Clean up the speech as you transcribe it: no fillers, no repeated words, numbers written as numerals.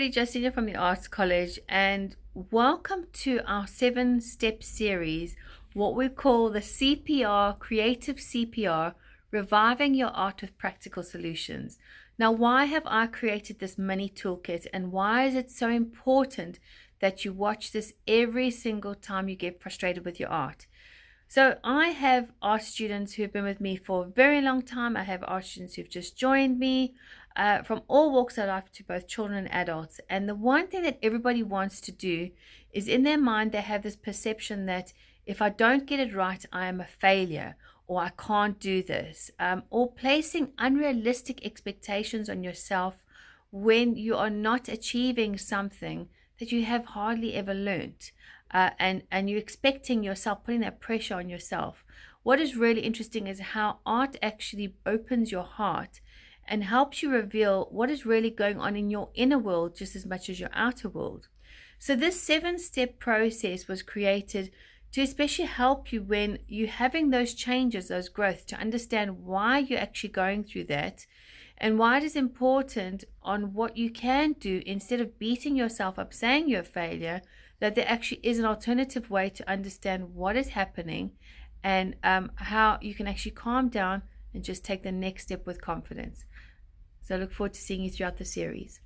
everybody, Justina from the Arts College, and welcome to our 7-step series, what we call the CPR, Creative CPR, Reviving Your Art with Practical Solutions. Now, why have I created this mini toolkit, and why is it so important that you watch this every single time you get frustrated with your art? So I have art students who have been with me for a very long time. I have art students who've just joined me from all walks of life, to both children and adults. And the one thing that everybody wants to do is, in their mind, they have this perception that if I don't get it right, I am a failure, or I can't do this, or placing unrealistic expectations on yourself when you are not achieving something that you have hardly ever learned. And you're expecting yourself, putting that pressure on yourself. What is really interesting is how art actually opens your heart and helps you reveal what is really going on in your inner world just as much as your outer world. So this 7-step process was created to especially help you when you're having those changes, those growth, to understand why you're actually going through that and why it is important on what you can do instead of beating yourself up, saying you're a failure, that there actually is an alternative way to understand what is happening and how you can actually calm down and just take the next step with confidence. So I look forward to seeing you throughout the series.